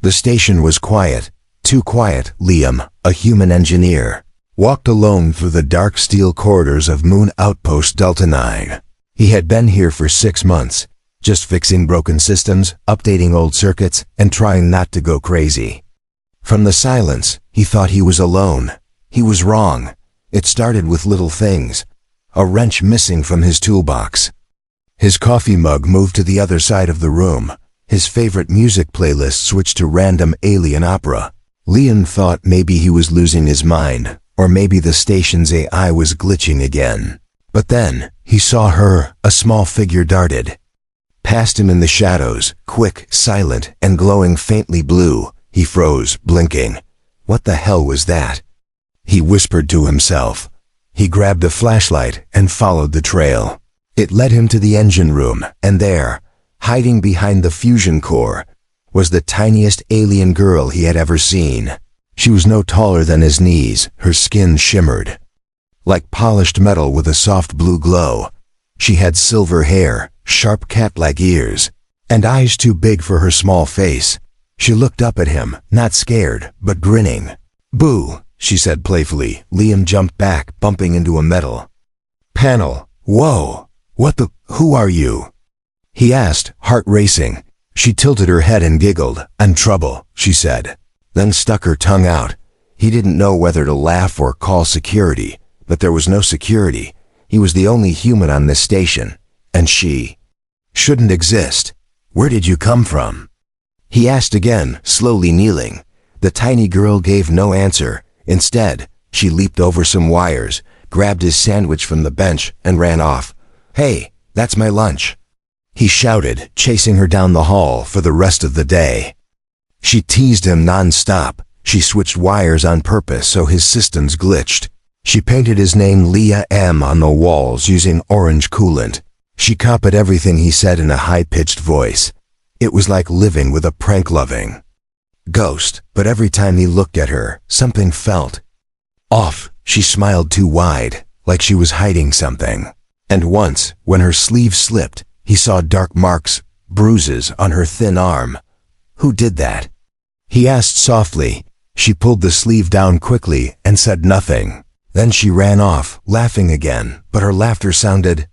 The station was quiet. Too quiet. Liam, a human engineer, walked alone through the dark steel corridors of Moon Outpost Delta 9. He had been here for 6 months, just fixing broken systems, updating old circuits, and trying not to go crazy. From the silence, he thought he was alone. He was wrong. It started with little things. A wrench missing from his toolbox. His coffee mug moved to the other side of the room. His favorite music playlist switched to random alien opera. Liam thought maybe he was losing his mind, or maybe the station's AI was glitching again. But then, he saw her, a small figure darted past him in the shadows, quick, silent, and glowing faintly blue. He froze, blinking. What the hell was that? He whispered to himself. He grabbed a flashlight and followed the trail. It led him to the engine room, and there, hiding behind the fusion core, was the tiniest alien girl he had ever seen. She was no taller than his knees. Her skin shimmered like polished metal with a soft blue glow. She had silver hair, sharp cat-like ears, and eyes too big for her small face. She looked up at him, not scared, but grinning. "Boo," she said playfully. Liam jumped back, bumping into a metal panel. "Whoa, who are you?" he asked, heart racing. She tilted her head and giggled. "I'm trouble," she said, then stuck her tongue out. He didn't know whether to laugh or call security, but there was no security. He was the only human on this station, and she shouldn't exist. "Where did you come from?" he asked again, slowly kneeling. The tiny girl gave no answer. Instead, she leaped over some wires, grabbed his sandwich from the bench, and ran off. "Hey, that's my lunch," he shouted, chasing her down the hall for the rest of the day. She teased him non-stop. She switched wires on purpose so his systems glitched. She painted his name Leah M on the walls using orange coolant. She copied everything he said in a high-pitched voice. It was like living with a prank-loving ghost, but every time he looked at her, something felt off. She smiled too wide, like she was hiding something. And once, when her sleeve slipped, he saw dark marks, bruises on her thin arm. "Who did that?" he asked softly. She pulled the sleeve down quickly and said nothing. Then she ran off, laughing again, but her laughter sounded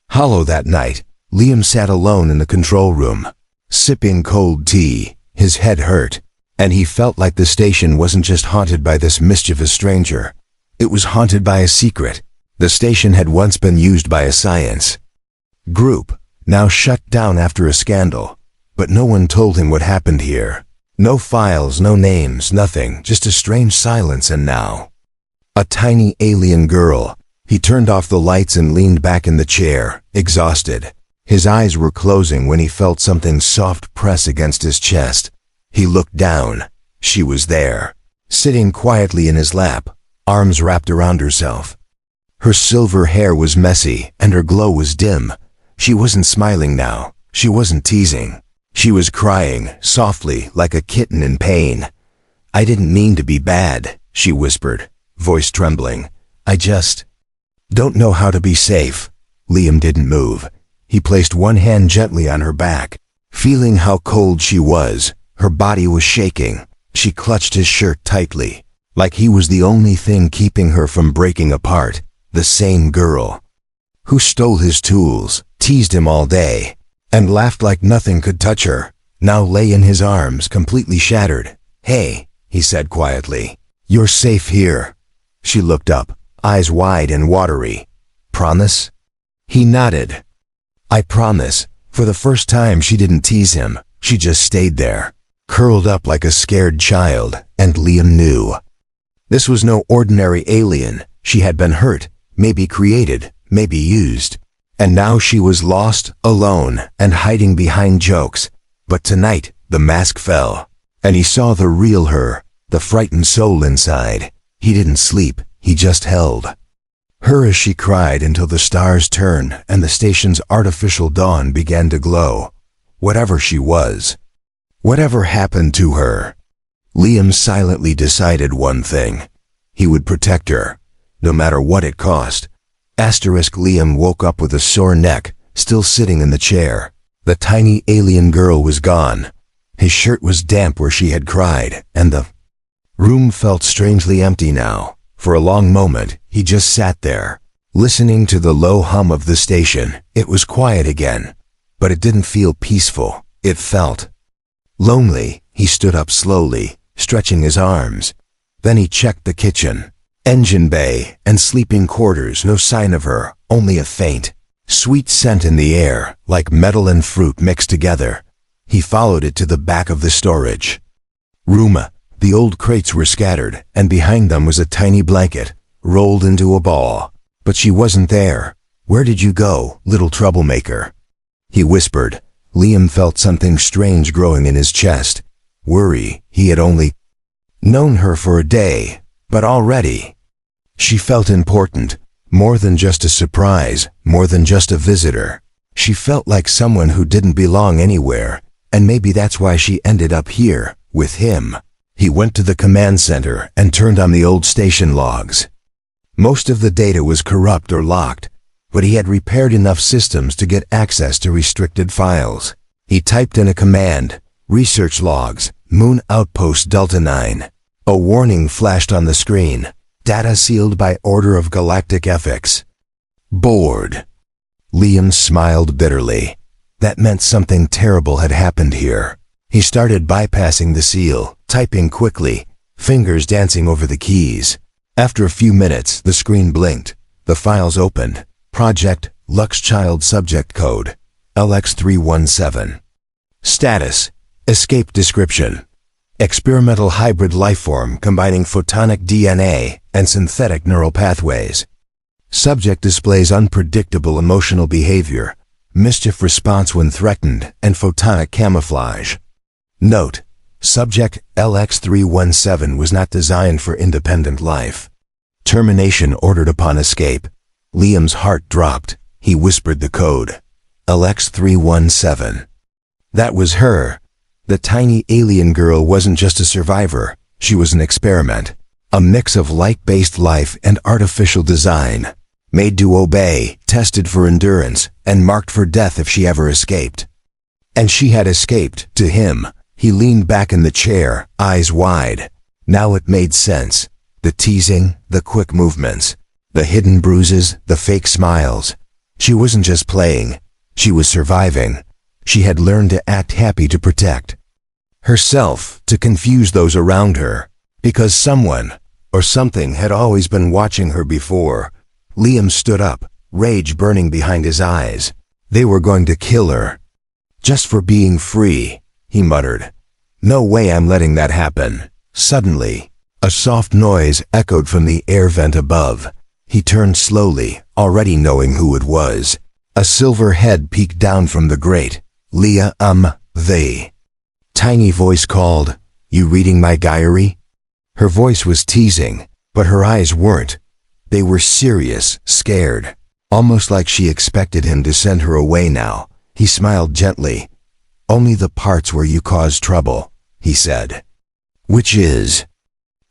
hollow that night. Liam sat alone in the control room, sipping cold tea. His head hurt, and he felt like the station wasn't just haunted by this mischievous stranger. It was haunted by a secret. The station had once been used by a science group, now shut down after a scandal. But no one told him what happened here. No files, no names, nothing, just a strange silence. And now, a tiny alien girl. He turned off the lights and leaned back in the chair, exhausted. His eyes were closing when he felt something soft press against his chest. He looked down. She was there, sitting quietly in his lap, arms wrapped around herself. Her silver hair was messy, and her glow was dim. She wasn't smiling now. She wasn't teasing. She was crying, softly, like a kitten in pain. "I didn't mean to be bad," she whispered, voice trembling. "I just don't know how to be safe." Liam didn't move. He placed one hand gently on her back, feeling how cold she was. Her body was shaking. She clutched his shirt tightly, like he was the only thing keeping her from breaking apart. The same girl who stole his tools, teased him all day, and laughed like nothing could touch her, now lay in his arms, completely shattered. "Hey," he said quietly, "you're safe here." She looked up, eyes wide and watery. "Promise?" He nodded. "I promise." For the first time, she didn't tease him. She just stayed there, curled up like a scared child, and Liam knew this was no ordinary alien. She had been hurt, maybe created, maybe used. And now she was lost, alone, and hiding behind jokes. But tonight, the mask fell, and he saw the real her, the frightened soul inside. He didn't sleep, he just held her as she cried until the stars turned and the station's artificial dawn began to glow. Whatever she was, whatever happened to her, Liam silently decided one thing. He would protect her, no matter what it cost. Liam woke up with a sore neck, still sitting in the chair. The tiny alien girl was gone. His shirt was damp where she had cried, and the room felt strangely empty now. For a long moment, he just sat there, listening to the low hum of the station. It was quiet again, but it didn't feel peaceful. It felt lonely. He stood up slowly, stretching his arms. Then he checked the kitchen, engine bay, and sleeping quarters. No sign of her, only a faint, sweet scent in the air, like metal and fruit mixed together. He followed it to the back of the storage room. The old crates were scattered, and behind them was a tiny blanket, rolled into a ball. But she wasn't there. "Where did you go, little troublemaker?" he whispered. Liam felt something strange growing in his chest. Worry. He had only known her for a day, but already she felt important, more than just a surprise, more than just a visitor. She felt like someone who didn't belong anywhere, and maybe that's why she ended up here, with him. He went to the command center and turned on the old station logs. Most of the data was corrupt or locked, but he had repaired enough systems to get access to restricted files. He typed in a command, "Research logs, Moon Outpost Delta 9. A warning flashed on the screen. Data sealed by order of galactic ethics. Bored. Liam smiled bitterly. That meant something terrible had happened here. He started bypassing the seal, typing quickly, fingers dancing over the keys. After a few minutes, the screen blinked. The files opened. Project Luxchild Subject Code LX317. Status: Escape Description: Experimental hybrid lifeform combining photonic DNA and synthetic neural pathways. Subject displays unpredictable emotional behavior, mischief response when threatened, and photonic camouflage. Note: Subject LX317 was not designed for independent life. Termination ordered upon escape. Liam's heart dropped. He whispered the code. LX317. That was her. The tiny alien girl wasn't just a survivor. She was an experiment. A mix of light-based life and artificial design. Made to obey, tested for endurance, and marked for death if she ever escaped. And she had escaped, to him. He leaned back in the chair, eyes wide. Now it made sense. The teasing, the quick movements, the hidden bruises, the fake smiles. She wasn't just playing. She was surviving. She had learned to act happy to protect herself, to confuse those around her. Because someone, or something, had always been watching her before. Liam stood up, rage burning behind his eyes. They were going to kill her. Just for being free, he muttered. No way I'm letting that happen. Suddenly, a soft noise echoed from the air vent above. He turned slowly, already knowing who it was. A silver head peeked down from the grate. Leah, they. Tiny voice called, "You reading my diary?" Her voice was teasing, but her eyes weren't. They were serious, scared, almost like she expected him to send her away now. He smiled gently. "Only the parts where you caused trouble," he said. "Which is?"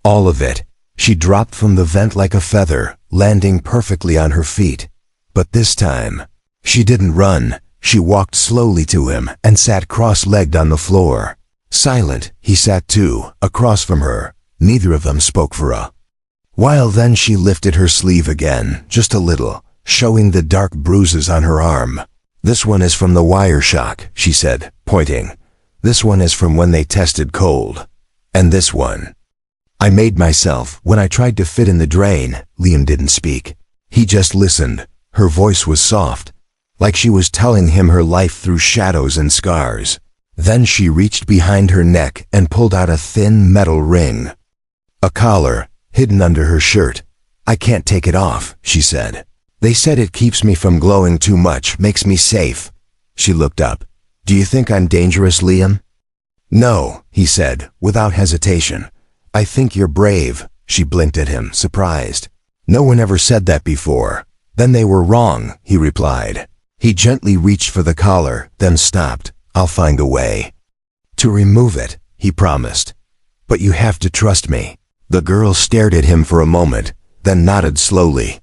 "All of it." She dropped from the vent like a feather, landing perfectly on her feet. But this time, she didn't run. She walked slowly to him and sat cross-legged on the floor. Silent, he sat too, across from her. Neither of them spoke for a while. Then she lifted her sleeve again, just a little, showing the dark bruises on her arm. "This one is from the wire shock," she said, pointing. "This one is from when they tested cold. And this one I made myself when I tried to fit in the drain." Liam didn't speak. He just listened. Her voice was soft, like she was telling him her life through shadows and scars. Then she reached behind her neck and pulled out a thin metal ring. A collar, hidden under her shirt. "I can't take it off," she said. "They said it keeps me from glowing too much, makes me safe." She looked up. "Do you think I'm dangerous, Liam?" "No," he said, without hesitation. "I think you're brave." She blinked at him, surprised. "No one ever said that before." "Then they were wrong," he replied. He gently reached for the collar, then stopped. "I'll find a way to remove it," he promised. "But you have to trust me." The girl stared at him for a moment, then nodded slowly.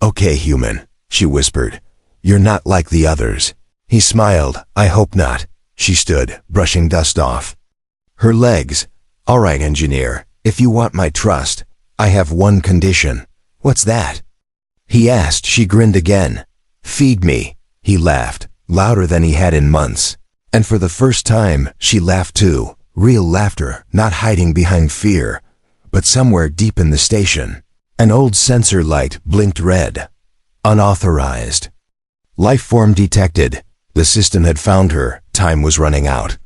"Okay, human," she whispered. "You're not like the others." He smiled. "I hope not." She stood, brushing dust off. Her legs. "All right, engineer, if you want my trust, I have one condition." "What's that?" he asked. She grinned again. "Feed me." He laughed, louder than he had in months. And for the first time, she laughed too. Real laughter, not hiding behind fear. But somewhere deep in the station, an old sensor light blinked red. Unauthorized. Life form detected. The system had found her. Time was running out.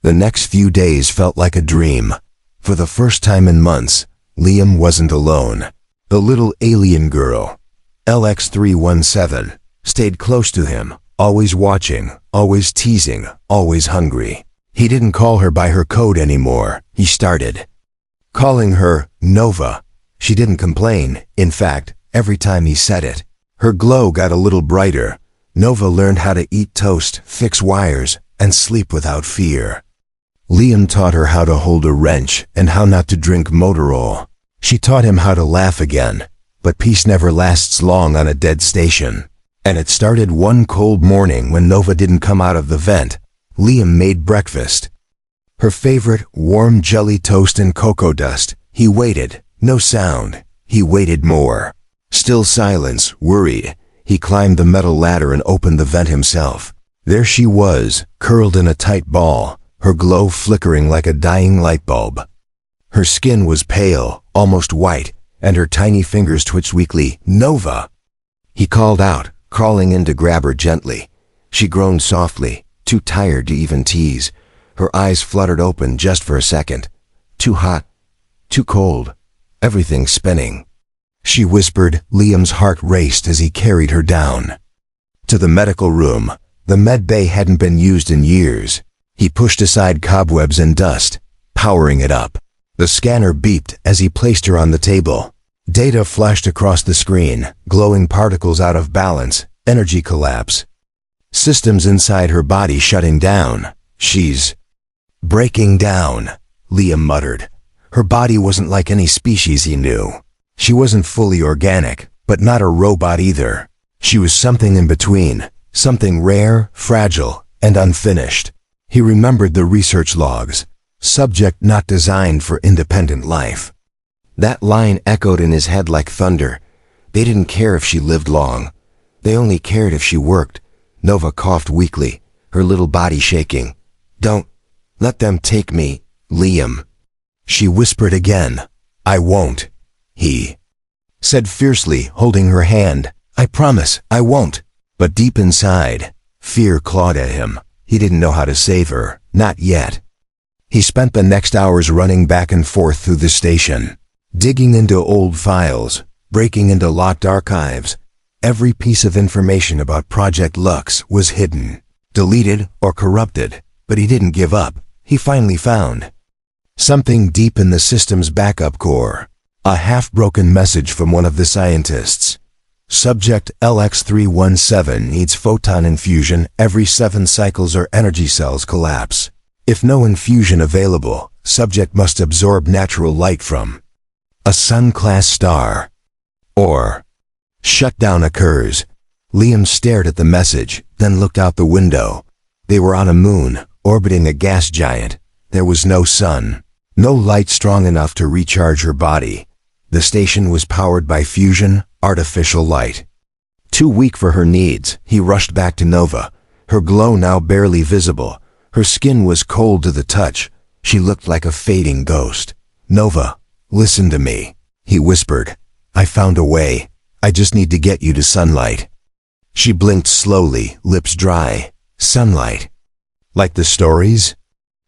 The next few days felt like a dream. For the first time in months, Liam wasn't alone. The little alien girl, LX317, stayed close to him, always watching, always teasing, always hungry. He didn't call her by her code anymore. He started calling her Nova. She didn't complain. In fact, every time he said it, her glow got a little brighter. Nova learned how to eat toast, fix wires, and sleep without fear. Liam taught her how to hold a wrench and how not to drink motor oil. She taught him how to laugh again. But peace never lasts long on a dead station. And it started one cold morning when Nova didn't come out of the vent. Liam made breakfast. Her favorite, warm jelly toast and cocoa dust. He waited. No sound. He waited more. Still silence, worried. He climbed the metal ladder and opened the vent himself. There she was, curled in a tight ball, her glow flickering like a dying light bulb. Her skin was pale, almost white, and her tiny fingers twitched weakly. "Nova!" He called out, crawling in to grab her gently. She groaned softly, too tired to even tease. Her eyes fluttered open just for a second. Too hot, too cold, everything spinning. She whispered. Liam's heart raced as he carried her down to the medical room. The med bay hadn't been used in years. He pushed aside cobwebs and dust, powering it up. The scanner beeped as he placed her on the table. Data flashed across the screen, glowing particles out of balance, energy collapse. Systems inside her body shutting down. "She's breaking down," Liam muttered. Her body wasn't like any species he knew. She wasn't fully organic, but not a robot either. She was something in between, something rare, fragile, and unfinished. He remembered the research logs. Subject not designed for independent life. That line echoed in his head like thunder. They didn't care if she lived long. They only cared if she worked. Nova coughed weakly, her little body shaking. "Don't let them take me, Liam." She whispered again. "I won't," he said fiercely, holding her hand. "I promise, I won't." But deep inside, fear clawed at him. He didn't know how to save her, not yet. He spent the next hours running back and forth through the station, digging into old files, breaking into locked archives. Every piece of information about Project Lux was hidden, deleted or corrupted, but he didn't give up. He finally found something deep in the system's backup core, a half-broken message from one of the scientists. Subject LX317 needs photon infusion every 7 cycles or energy cells collapse. If no infusion available, subject must absorb natural light from a sun-class star, or shutdown occurs. Liam stared at the message, then looked out the window. They were on a moon, orbiting a gas giant. There was no sun, no light strong enough to recharge her body. The station was powered by fusion, artificial light. Too weak for her needs, he rushed back to Nova, her glow now barely visible. Her skin was cold to the touch. She looked like a fading ghost. "Nova, listen to me," he whispered. "I found a way. I just need to get you to sunlight." She blinked slowly, lips dry. "Sunlight? Like the stories?"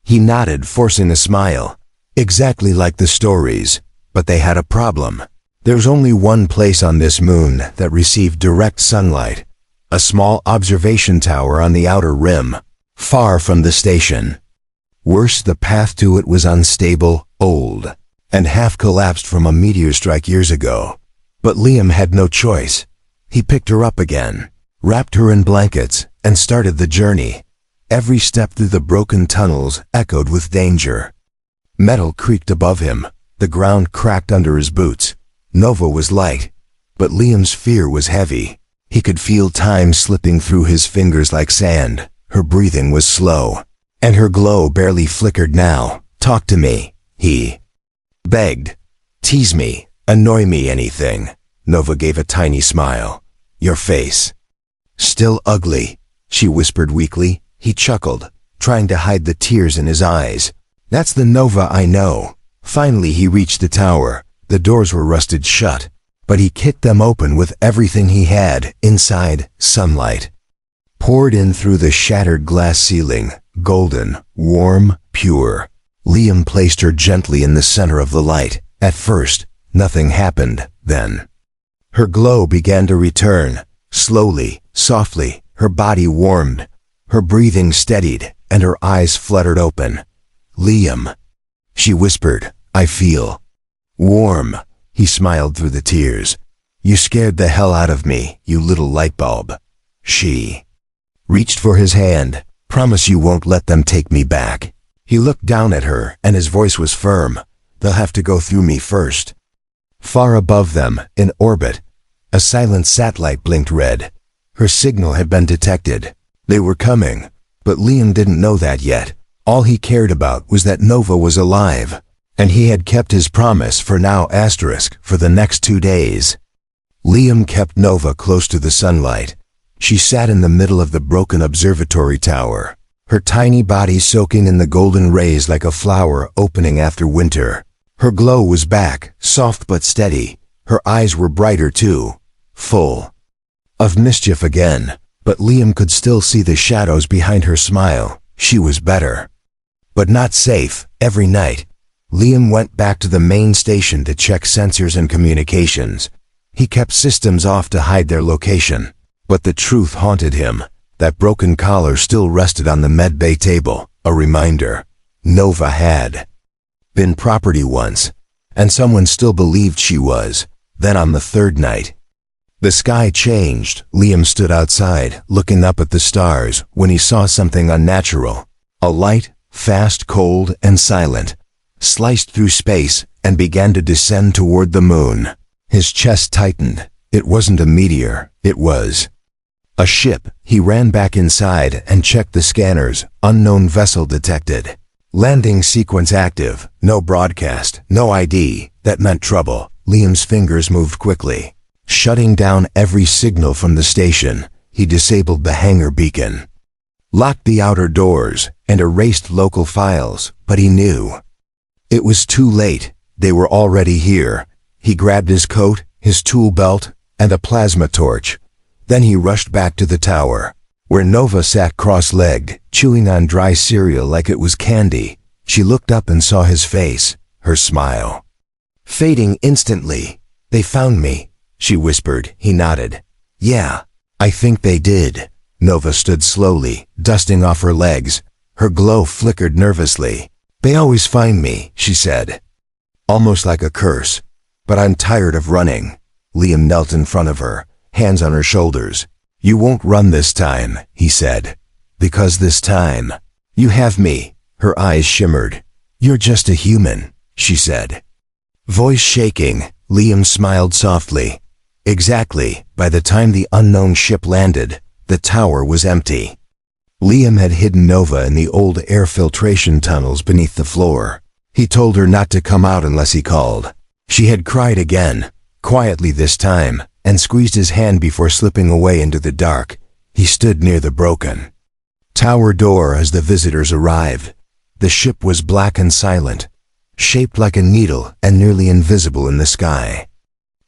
He nodded, forcing a smile. "Exactly like the stories, but they had a problem. There's only one place on this moon that received direct sunlight. A small observation tower on the outer rim, far from the station. Worse, the path to it was unstable, old, and half collapsed from a meteor strike years ago. But Liam had no choice. He picked her up again, wrapped her in blankets, and started the journey. Every step through the broken tunnels echoed with danger. Metal creaked above him. The ground cracked under his boots. Nova was light, but Liam's fear was heavy. He could feel time slipping through his fingers like sand. Her breathing was slow. and her glow barely flickered now. "Talk to me," he begged. "Tease me, annoy me, anything." Nova gave a tiny smile. "Your face still ugly," she whispered weakly. He chuckled, trying to hide the tears in his eyes. "That's the Nova I know." Finally he reached the tower. The doors were rusted shut, but he kicked them open with everything he had. Inside, sunlight poured in through the shattered glass ceiling, golden, warm, pure. Liam placed her gently in the center of the light. At first, nothing happened. Then her glow began to return. Slowly, softly, her body warmed, her breathing steadied, and her eyes fluttered open. "Liam," she whispered, "I feel warm." He smiled through the tears. "You scared the hell out of me, you little light bulb." She reached for his hand. "Promise you won't let them take me back." He looked down at her, and his voice was firm. "They'll have to go through me first." Far above them, in orbit, a silent satellite blinked red. Her signal had been detected. They were coming, but Liam didn't know that yet. All he cared about was that Nova was alive, and he had kept his promise for now for the next 2 days. Liam kept Nova close to the sunlight. She sat in the middle of the broken observatory tower, her tiny body soaking in the golden rays like a flower opening after winter. Her glow was back, soft but steady. Her eyes were brighter too, full of mischief again, but Liam could still see the shadows behind her smile. She was better, but not safe. Every night, Liam went back to the main station to check sensors and communications. He kept systems off to hide their location, but the truth haunted him. That broken collar still rested on the medbay table, a reminder. Nova had been property once, and someone still believed she was. Then on the third night, the sky changed. Liam stood outside, looking up at the stars, when he saw something unnatural. A light, fast, cold, and silent, sliced through space and began to descend toward the moon. His chest tightened. It wasn't a meteor, it was a ship. He ran back inside and checked the scanners. Unknown vessel detected. Landing sequence active. No broadcast, no ID. That meant trouble. Liam's fingers moved quickly, shutting down every signal from the station. He disabled the hangar beacon, locked the outer doors, and erased local files, but he knew it was too late. They were already here. He grabbed his coat, his tool belt, and a plasma torch. Then he rushed back to the tower, where Nova sat cross-legged, chewing on dry cereal like it was candy. She looked up and saw his face, her smile fading instantly. "They found me," she whispered. He nodded. "Yeah, I think they did." Nova stood slowly, dusting off her legs. Her glow flickered nervously. "They always find me," she said, almost like a curse. "But I'm tired of running." Liam knelt in front of her, hands on her shoulders. "You won't run this time," he said, "because this time, you have me." Her eyes shimmered. "You're just a human," she said, voice shaking. Liam smiled softly. Exactly. By the time the unknown ship landed, the tower was empty. Liam had hidden Nova in the old air filtration tunnels beneath the floor. He told her not to come out unless he called. She had cried again, quietly this time, and squeezed his hand before slipping away into the dark. He stood near the broken tower door as the visitors arrived. The ship was black and silent, shaped like a needle and nearly invisible in the sky.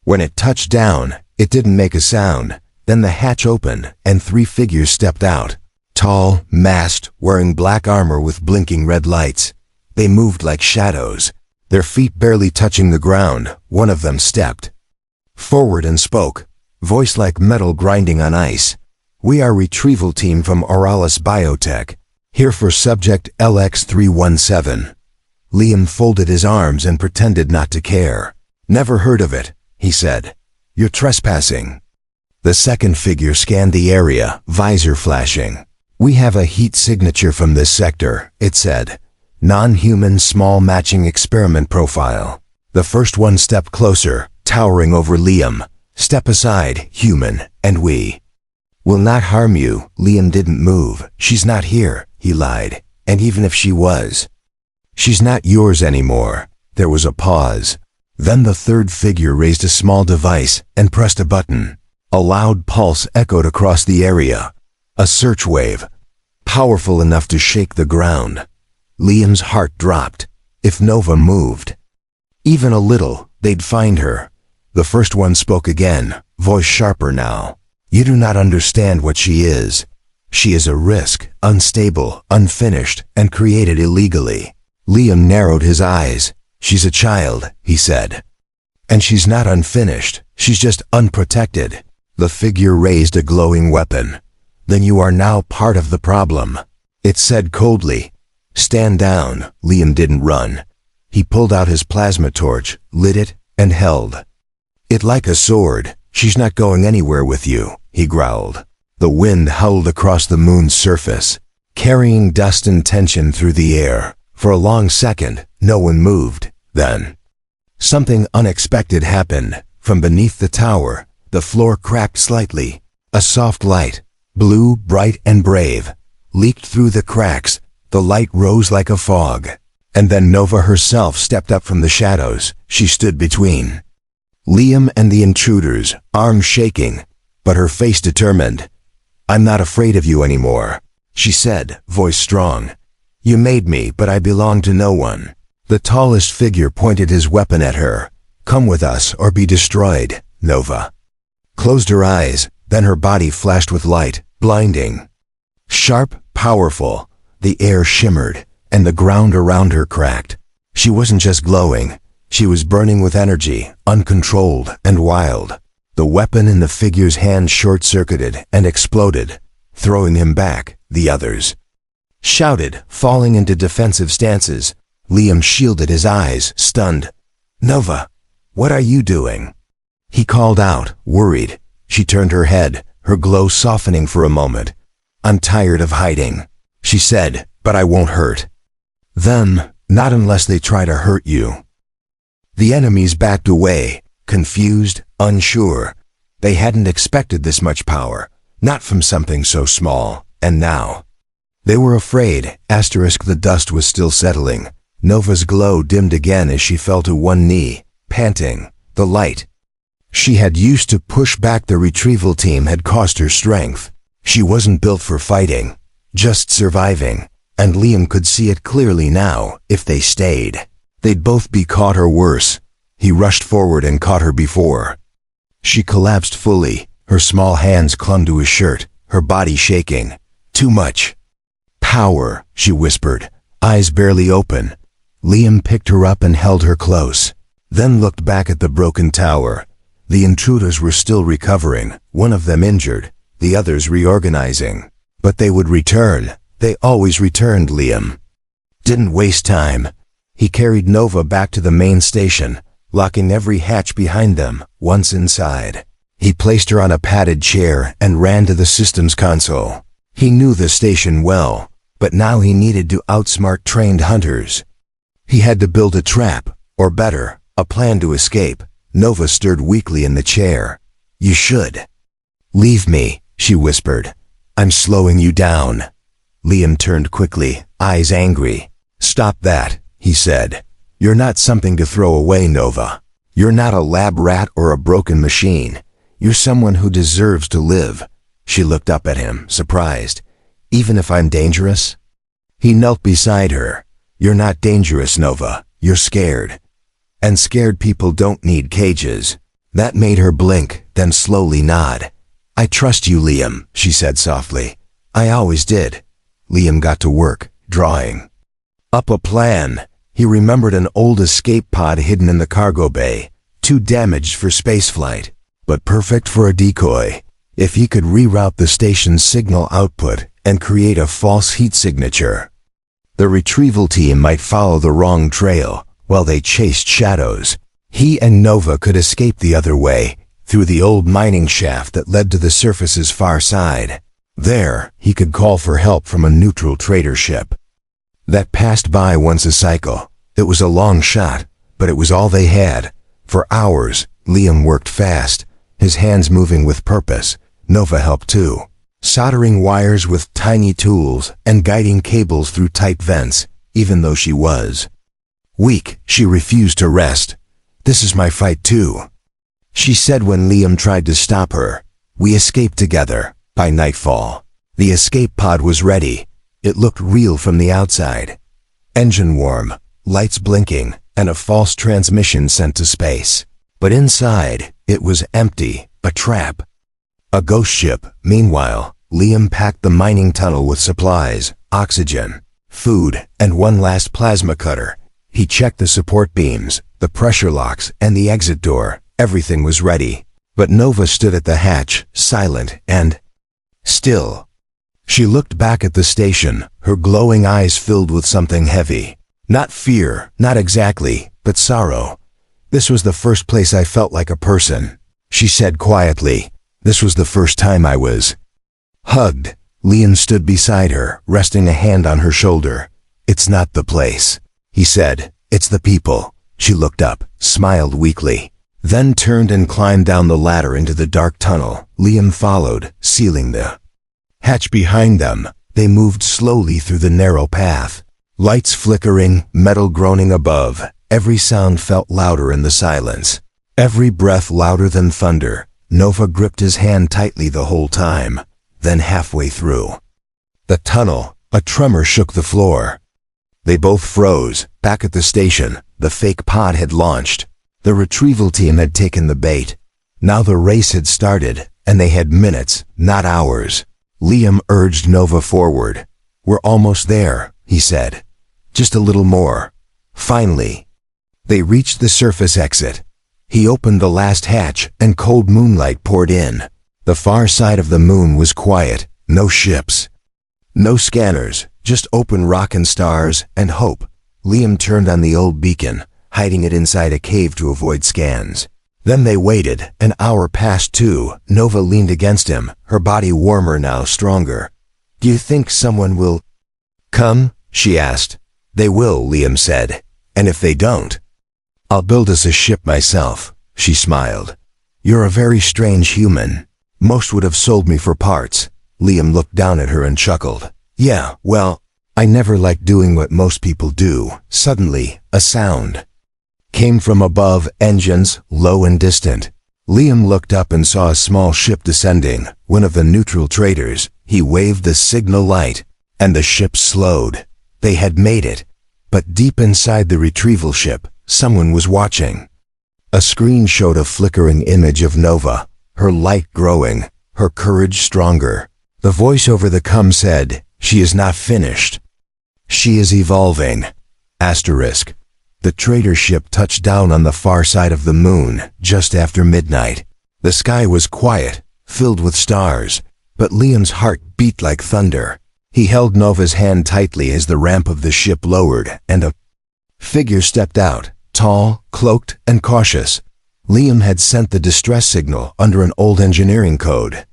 When it touched down, it didn't make a sound. Then the hatch opened, and 3 figures stepped out. Tall, masked, wearing black armor with blinking red lights. They moved like shadows, their feet barely touching the ground. One of them stepped forward and spoke, voice like metal grinding on ice. "We are retrieval team from Oralis Biotech, here for subject LX317. Liam folded his arms and pretended not to care. "Never heard of it," he said. "You're trespassing." The second figure scanned the area, visor flashing. "We have a heat signature from this sector," it said. "Non-human small matching experiment profile." The first one stepped closer, towering over Liam. "Step aside, human, and we will not harm you." Liam didn't move. "She's not here," he lied. And even if she was, she's not yours anymore. There was a pause. Then the third figure raised a small device and pressed a button. A loud pulse echoed across the area. A search wave, powerful enough to shake the ground. Liam's heart dropped. If Nova moved, even a little, they'd find her. The first one spoke again, voice sharper now. You do not understand what she is. She is a risk, unstable, unfinished, and created illegally. Liam narrowed his eyes. She's a child, he said. And she's not unfinished, she's just unprotected. The figure raised a glowing weapon. Then you are now part of the problem. It said coldly. Stand down. Liam didn't run. He pulled out his plasma torch, lit it, and held it like a sword. She's not going anywhere with you, he growled. The wind howled across the moon's surface, carrying dust and tension through the air. For a long second, no one moved. Then, something unexpected happened. From beneath the tower, the floor cracked slightly. A soft light, blue, bright, and brave, leaked through the cracks. The light rose like a fog. And then Nova herself stepped up from the shadows. She stood between Liam and the intruders, arms shaking, but her face determined. I'm not afraid of you anymore, she said, voice strong. You made me, but I belong to no one. The tallest figure pointed his weapon at her. Come with us or be destroyed, Nova. Closed her eyes, then her body flashed with light, blinding. Sharp, powerful, the air shimmered, and the ground around her cracked. She wasn't just glowing, she was burning with energy, uncontrolled and wild. The weapon in the figure's hand short-circuited and exploded, throwing him back. The others shouted, falling into defensive stances. Liam shielded his eyes, stunned. Nova, what are you doing? He called out, worried. She turned her head, her glow softening for a moment. I'm tired of hiding, she said, but I won't hurt them, not unless they try to hurt you. The enemies backed away, confused, unsure. They hadn't expected this much power, not from something so small, and now they were afraid. The dust was still settling. Nova's glow dimmed again as she fell to one knee, panting. The light she had used to push back the retrieval team had cost her strength. She wasn't built for fighting, just surviving, and Liam could see it clearly now. If they stayed, they'd both be caught or worse. He rushed forward and caught her before she collapsed fully. Her small hands clung to his shirt, her body shaking. Too much power, she whispered, eyes barely open. Liam picked her up and held her close, then looked back at the broken tower. The intruders were still recovering, one of them injured, the others reorganizing. But they would return. They always returned. Liam didn't waste time. He carried Nova back to the main station, locking every hatch behind them. Once inside, he placed her on a padded chair and ran to the systems console. He knew the station well, but now he needed to outsmart trained hunters. He had to build a trap, or better, a plan to escape. Nova stirred weakly in the chair. You should leave me, she whispered. I'm slowing you down. Liam turned quickly, eyes angry. Stop that, he said. You're not something to throw away, Nova. You're not a lab rat or a broken machine. You're someone who deserves to live. She looked up at him, surprised. Even if I'm dangerous? He knelt beside her. You're not dangerous, Nova. You're scared. And scared people don't need cages. That made her blink, then slowly nod. I trust you, Liam, she said softly. I always did. Liam got to work, drawing up a plan. He remembered an old escape pod hidden in the cargo bay, too damaged for spaceflight, but perfect for a decoy. If he could reroute the station's signal output and create a false heat signature, the retrieval team might follow the wrong trail while they chased shadows. He and Nova could escape the other way, through the old mining shaft that led to the surface's far side. There, he could call for help from a neutral trader ship that passed by once a cycle. It was a long shot, but it was all they had. For hours, Liam worked fast, his hands moving with purpose. Nova helped too. soldering wires with tiny tools and guiding cables through tight vents. Even though she was weak, she refused to rest. "This is my fight too," she said when Liam tried to stop her. We escaped together. By nightfall, the escape pod was ready. It looked real from the outside. Engine warm, lights blinking, and a false transmission sent to space. But inside, it was empty, a trap. A ghost ship. Meanwhile, Liam packed the mining tunnel with supplies, oxygen, food, and one last plasma cutter. He checked the support beams, the pressure locks, and the exit door. Everything was ready. But Nova stood at the hatch, silent and still. She looked back at the station, her glowing eyes filled with something heavy. Not fear, not exactly, but sorrow. "This was the first place I felt like a person," she said quietly. "This was the first time I was hugged." Liam stood beside her, resting a hand on her shoulder. "It's not the place," he said. "It's the people." She looked up, smiled weakly, then turned and climbed down the ladder into the dark tunnel. Liam followed, sealing the hatch behind them. They moved slowly through the narrow path. Lights flickering, metal groaning above. Every sound felt louder in the silence. Every breath louder than thunder. Nova gripped his hand tightly the whole time. Then halfway through the tunnel, a tremor shook the floor. They both froze. Back at the station, the fake pod had launched. The retrieval team had taken the bait. Now the race had started, and they had minutes, not hours. Liam urged Nova forward. "We're almost there," he said. "Just a little more." Finally, they reached the surface exit. He opened the last hatch, and cold moonlight poured in. The far side of the moon was quiet. No ships, no scanners, just open rock and stars, and hope. Liam turned on the old beacon, hiding it inside a cave to avoid scans. Then they waited. An hour passed too. Nova leaned against him, her body warmer now, stronger. "Do you think someone will come?" she asked. "They will," Liam said. "And if they don't, I'll build us a ship myself," she smiled. "You're a very strange human. Most would have sold me for parts." Liam looked down at her and chuckled. "Yeah, well, I never liked doing what most people do." Suddenly, a sound came from above, engines, low and distant. Liam looked up and saw a small ship descending, one of the neutral traders. He waved the signal light, and the ship slowed. They had made it. But deep inside the retrieval ship, someone was watching. A screen showed a flickering image of Nova, her light growing, her courage stronger. The voice over the com said, "She is not finished. She is evolving." Asterisk. The trader ship touched down on the far side of the moon, just after midnight. The sky was quiet, filled with stars, but Liam's heart beat like thunder. He held Nova's hand tightly as the ramp of the ship lowered, and a figure stepped out, tall, cloaked, and cautious. Liam had sent the distress signal under an old engineering code,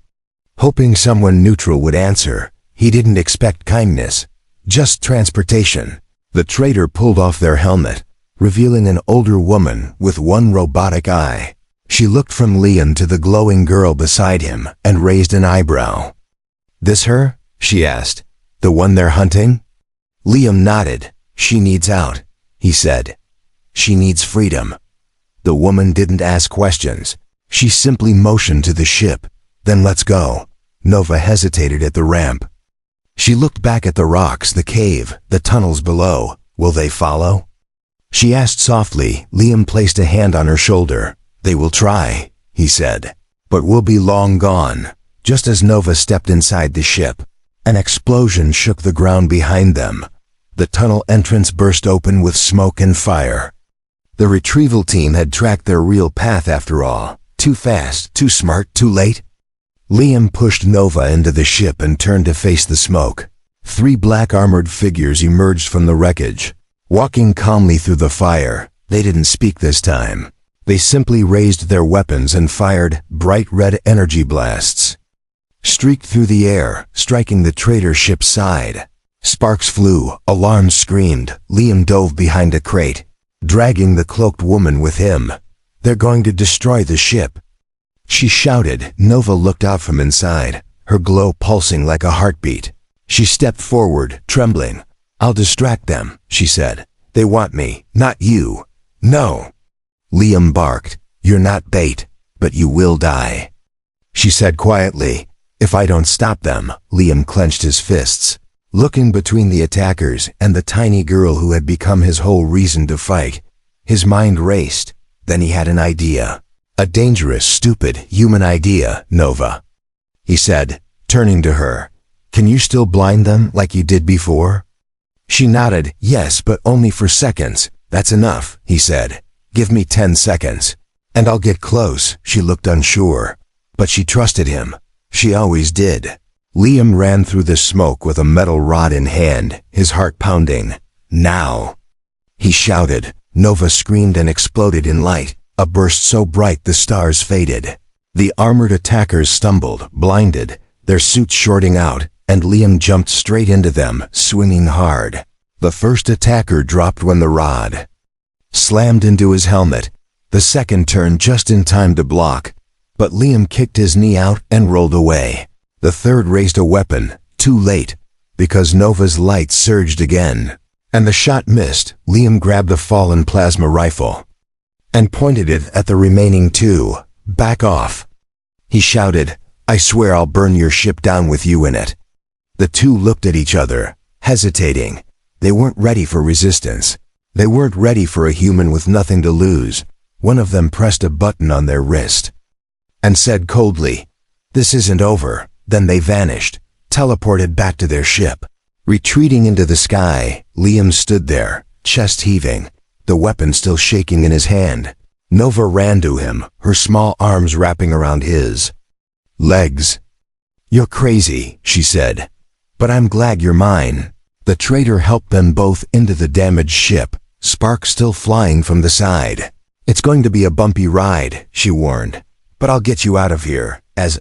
hoping someone neutral would answer. He didn't expect kindness, just transportation. The trader pulled off their helmet, revealing an older woman with one robotic eye. She looked from Liam to the glowing girl beside him and raised an eyebrow. "This her?" she asked. "The one they're hunting?" Liam nodded. "She needs out," he said. "She needs freedom." The woman didn't ask questions. She simply motioned to the ship. "Then let's go." Nova hesitated at the ramp. She looked back at the rocks, the cave, the tunnels below. "Will they follow?" she asked softly. Liam placed a hand on her shoulder. "They will try," he said, "but we'll be long gone." Just as Nova stepped inside the ship, an explosion shook the ground behind them. The tunnel entrance burst open with smoke and fire. The retrieval team had tracked their real path after all. Too fast, too smart, too late. Liam pushed Nova into the ship and turned to face the smoke. 3 black armored figures emerged from the wreckage, walking calmly through the fire. They didn't speak this time. They simply raised their weapons and fired. Bright red energy blasts streaked through the air, striking the trader ship's side. Sparks flew, alarms screamed. Liam dove behind a crate, dragging the cloaked woman with him. "They're going to destroy the ship," she shouted. Nova looked out from inside, her glow pulsing like a heartbeat. She stepped forward, trembling. "I'll distract them," she said. "They want me, not you." "No." Liam barked. "You're not bait, but you will die," she said quietly. "If I don't stop them." Liam clenched his fists, looking between the attackers and the tiny girl who had become his whole reason to fight. His mind raced. Then he had an idea. "A dangerous, stupid, human idea, Nova," he said, turning to her. "Can you still blind them like you did before?" She nodded. "Yes, but only for seconds." "That's enough," he said. "Give me 10 seconds. And I'll get close." She looked unsure, but she trusted him. She always did. Liam ran through the smoke with a metal rod in hand, his heart pounding. "Now!" he shouted. Nova screamed and exploded in light, a burst so bright the stars faded. The armored attackers stumbled, blinded, their suits shorting out, and Liam jumped straight into them, swinging hard. The first attacker dropped when the rod slammed into his helmet. The second turned just in time to block, but Liam kicked his knee out and rolled away. The third raised a weapon, too late, because Nova's light surged again. And the shot missed. Liam grabbed a fallen plasma rifle and pointed it at the remaining two. "Back off," he shouted. "I swear I'll burn your ship down with you in it." The two looked at each other, hesitating. They weren't ready for resistance. They weren't ready for a human with nothing to lose. One of them pressed a button on their wrist and said coldly, "This isn't over." Then they vanished, teleported back to their ship. Retreating into the sky, Liam stood there, chest heaving, the weapon still shaking in his hand. Nova ran to him, her small arms wrapping around his legs. "You're crazy," she said, "but I'm glad you're mine." The traitor helped them both into the damaged ship, sparks still flying from the side. "It's going to be a bumpy ride," she warned, "but I'll get you out of here." As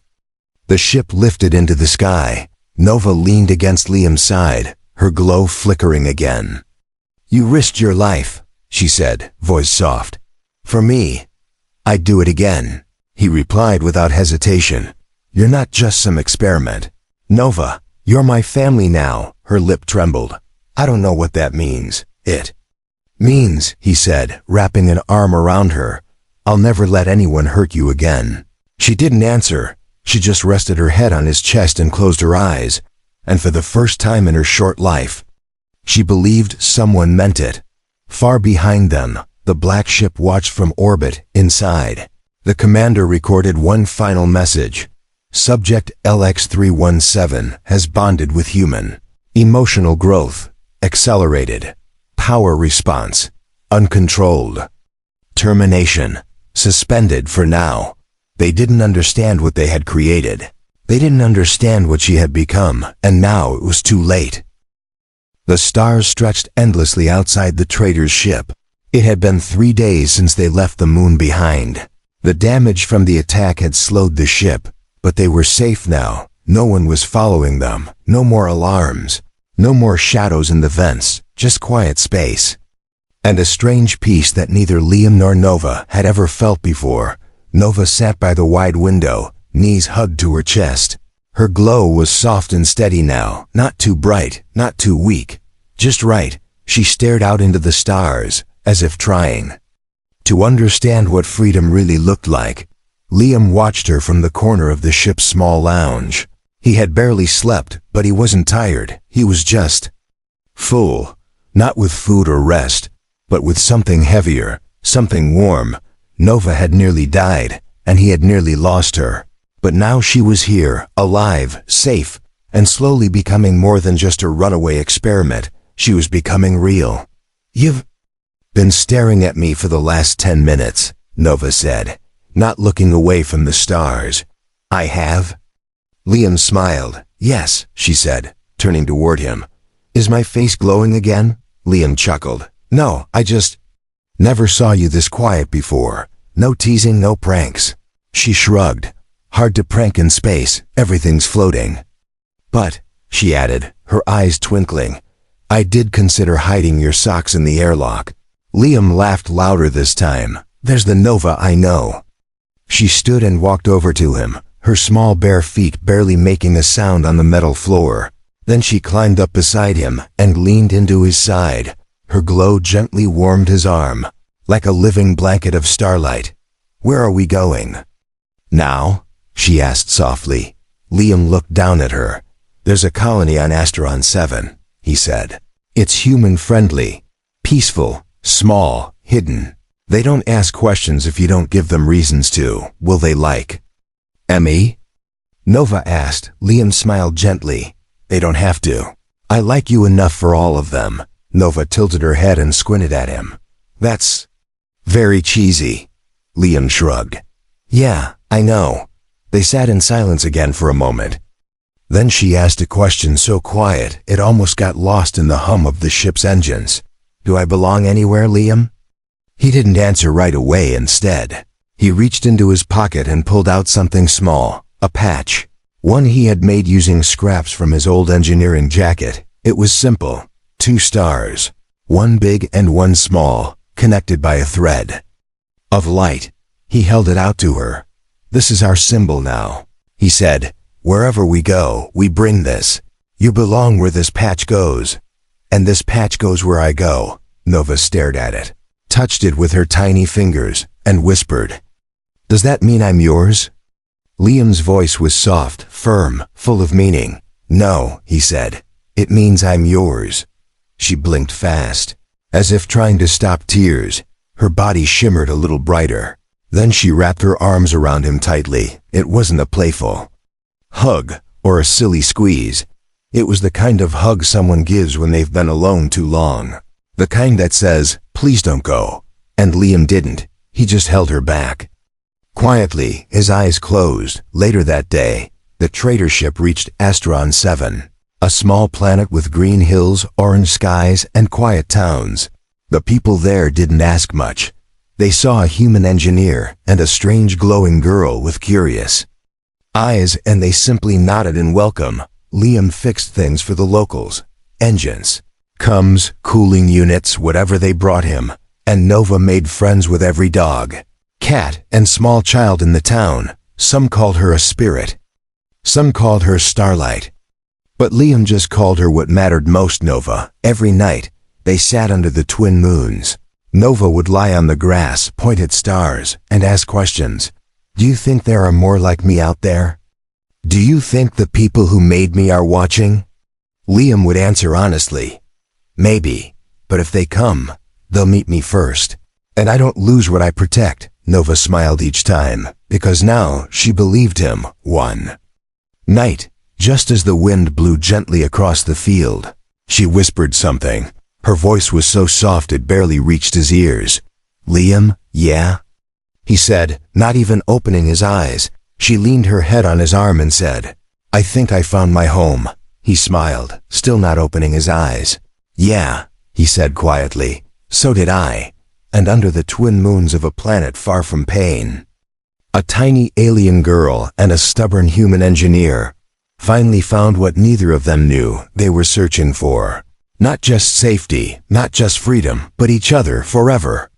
the ship lifted into the sky, Nova leaned against Liam's side, her glow flickering again. "You risked your life," she said, voice soft. "For me, I'd do it again," he replied without hesitation. "You're not just some experiment. Nova, you're my family now." Her lip trembled. "I don't know what that means." "It means," he said, wrapping an arm around her, "I'll never let anyone hurt you again." She didn't answer. She just rested her head on his chest and closed her eyes, and for the first time in her short life, she believed someone meant it. Far behind them, the black ship watched from orbit, inside. The commander recorded one final message. "Subject LX-317 has bonded with human. Emotional growth, accelerated. Power response, uncontrolled. Termination, suspended for now." They didn't understand what they had created. They didn't understand what she had become, and now it was too late. The stars stretched endlessly outside the traitor's ship. It had been 3 days since they left the moon behind. The damage from the attack had slowed the ship, but they were safe now. No one was following them. No more alarms. No more shadows in the vents. Just quiet space. And a strange peace that neither Liam nor Nova had ever felt before. Nova sat by the wide window, knees hugged to her chest. Her glow was soft and steady now, not too bright, not too weak, just right. She stared out into the stars, as if trying to understand what freedom really looked like. Liam watched her from the corner of the ship's small lounge. He had barely slept, but he wasn't tired. He was just full, not with food or rest, but with something heavier, something warm. Nova had nearly died, and he had nearly lost her. But now she was here, alive, safe, and slowly becoming more than just a runaway experiment. She was becoming real. "You've been staring at me for the last 10 minutes, Nova said, not looking away from the stars. "I have?" Liam smiled. "Yes," she said, turning toward him. "Is my face glowing again?" Liam chuckled. "No, I just never saw you this quiet before. No teasing, no pranks." She shrugged. "Hard to prank in space, everything's floating." "But," she added, her eyes twinkling, "I did consider hiding your socks in the airlock." Liam laughed louder this time. "There's the Nova I know." She stood and walked over to him, her small bare feet barely making a sound on the metal floor. Then she climbed up beside him and leaned into his side. Her glow gently warmed his arm, like a living blanket of starlight. "Where are we going?" "Now?" she asked softly. Liam looked down at her. "There's a colony on Asteron 7, he said. "It's human-friendly, peaceful, small, hidden. They don't ask questions if you don't give them reasons to. Will they like Emmy?" Nova asked. Liam smiled gently. "They don't have to. I like you enough for all of them." Nova tilted her head and squinted at him. "That's very cheesy." Liam shrugged. "Yeah, I know." They sat in silence again for a moment. Then she asked a question so quiet it almost got lost in the hum of the ship's engines. "Do I belong anywhere, Liam?" He didn't answer right away. Instead, he reached into his pocket and pulled out something small, a patch. One he had made using scraps from his old engineering jacket. It was simple. 2 stars, one big and one small, connected by a thread of light. He held it out to her. "This is our symbol now," he said. "Wherever we go, we bring this. You belong where this patch goes. And this patch goes where I go." Nova stared at it, touched it with her tiny fingers, and whispered, "Does that mean I'm yours?" Liam's voice was soft, firm, full of meaning. "No," he said. "It means I'm yours." She blinked fast, as if trying to stop tears. Her body shimmered a little brighter. Then she wrapped her arms around him tightly. It wasn't a playful hug or a silly squeeze. It was the kind of hug someone gives when they've been alone too long. The kind that says, "Please don't go." And Liam didn't. He just held her back. Quietly, his eyes closed. Later that day, the trader ship reached Asteron 7, a small planet with green hills, orange skies, and quiet towns. The people there didn't ask much. They saw a human engineer and a strange glowing girl with curious eyes, and they simply nodded in welcome. Liam fixed things for the locals. Engines, coms, cooling units, whatever they brought him. And Nova made friends with every dog, cat, and small child in the town. Some called her a spirit. Some called her Starlight. But Liam just called her what mattered most, Nova. Every night, they sat under the twin moons. Nova would lie on the grass, point at stars, and ask questions. "Do you think there are more like me out there? Do you think the people who made me are watching?" Liam would answer honestly, "Maybe, but if they come, they'll meet me first. And I don't lose what I protect." Nova smiled each time, because now she believed him. One night, just as the wind blew gently across the field, she whispered something. Her voice was so soft it barely reached his ears. "Liam, yeah?" he said, not even opening his eyes. She leaned her head on his arm and said, "I think I found my home." He smiled, still not opening his eyes. "Yeah," he said quietly, "so did I." And under the twin moons of a planet far from pain, a tiny alien girl and a stubborn human engineer finally found what neither of them knew they were searching for. Not just safety, not just freedom, but each other forever.